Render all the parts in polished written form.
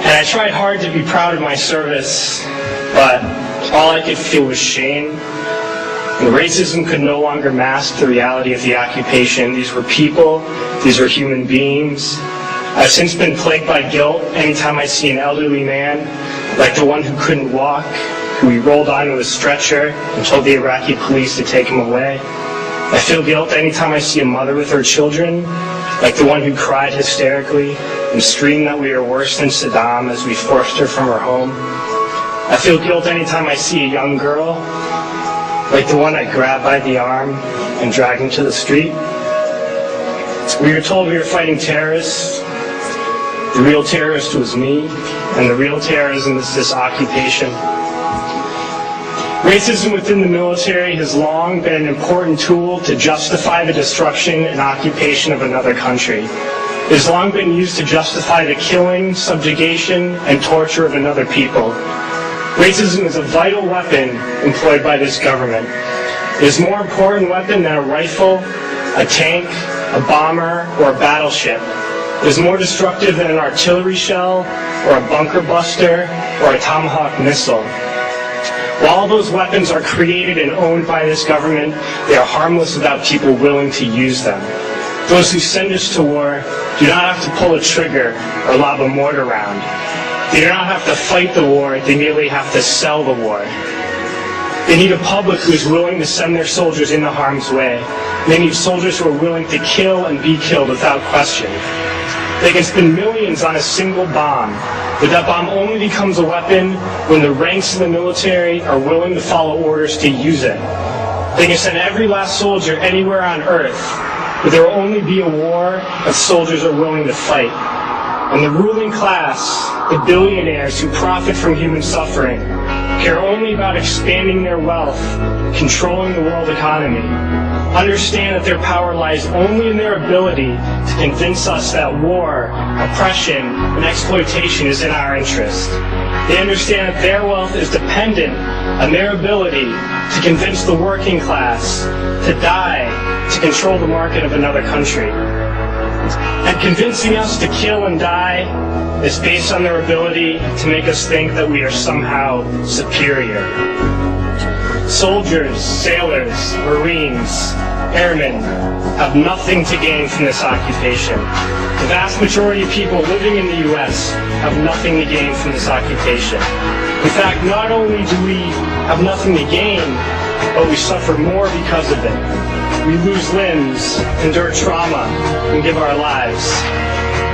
And I tried hard to be proud of my service, but all I could feel was shame. And racism could no longer mask the reality of the occupation. These were people, these were human beings. I've since been plagued by guilt anytime I see an elderly man, like the one who couldn't walk, who we rolled onto a stretcher and told the Iraqi police to take him away. I feel guilt anytime I see a mother with her children, like the one who cried hysterically and screamed that we are worse than Saddam as we forced her from her home. I feel guilt anytime I see a young girl, like the one I grabbed by the arm and dragged into the street. We were told we were fighting terrorists. The real terrorist was me, and the real terrorism is this occupation. Racism within the military has long been an important tool to justify the destruction and occupation of another country. It has long been used to justify the killing, subjugation, and torture of another people. Racism is a vital weapon employed by this government. It is a more important weapon than a rifle, a tank, a bomber, or a battleship. It is more destructive than an artillery shell, or a bunker buster, or a Tomahawk missile. While all those weapons are created and owned by this government, they are harmless without people willing to use them. Those who send us to war do not have to pull a trigger or lob a mortar round. They do not have to fight the war, they merely have to sell the war. They need a public who is willing to send their soldiers into harm's way. They need soldiers who are willing to kill and be killed without question. They can spend millions on a single bomb, but that bomb only becomes a weapon when the ranks of the military are willing to follow orders to use it. They can send every last soldier anywhere on earth, but there will only be a war if soldiers are willing to fight. And the ruling class, the billionaires who profit from human suffering, care only about expanding their wealth, controlling the world economy. Understand that their power lies only in their ability to convince us that war, oppression, and exploitation is in our interest. They understand that their wealth is dependent on their ability to convince the working class to die to control the market of another country. And convincing us to kill and die is based on their ability to make us think that we are somehow superior. Soldiers, sailors, Marines, airmen have nothing to gain from this occupation. The vast majority of people living in the U.S. have nothing to gain from this occupation. In fact, not only do we have nothing to gain, but we suffer more because of it. We lose limbs, endure trauma, and give our lives.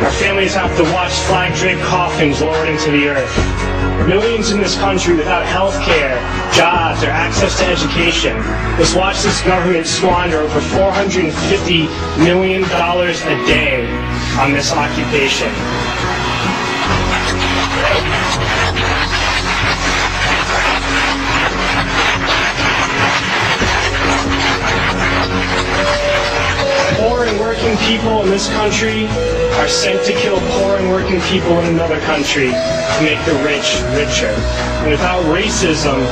Our families have to watch flag-draped coffins lowered into the earth. Millions in this country without health care, jobs, or access to education must watch this government squander over $450 million a day on this occupation. Poor and working people in this country are sent to kill poor and working people in another country to make the rich richer. And without racism,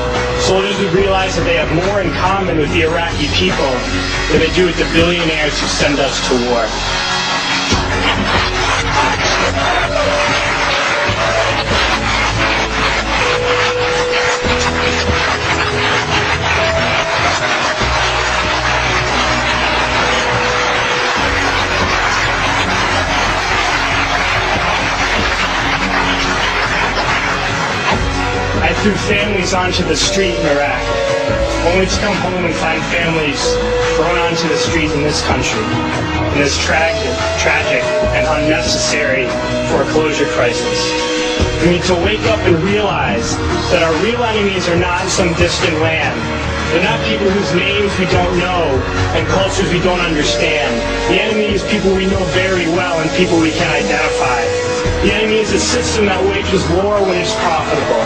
soldiers would realize that they have more in common with the Iraqi people than they do with the billionaires who send us to war. I threw families onto the street in Iraq, only to come home and find families thrown onto the street in this country, in this tragic and unnecessary foreclosure crisis. We need to wake up and realize that our real enemies are not in some distant land. They're not people whose names we don't know and cultures we don't understand. The enemy is people we know very well and people we can identify. The enemy is a system that wages war when it's profitable.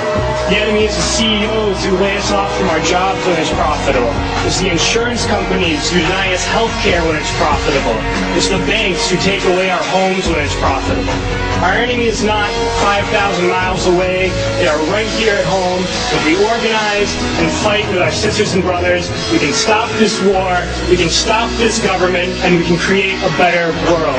The enemy is the CEOs who lay us off from our jobs when it's profitable. It's the insurance companies who deny us health care when it's profitable. It's the banks who take away our homes when it's profitable. Our enemy is not 5,000 miles away. They are right here at home. If we organize and fight with our sisters and brothers, we can stop this war, we can stop this government, and we can create a better world.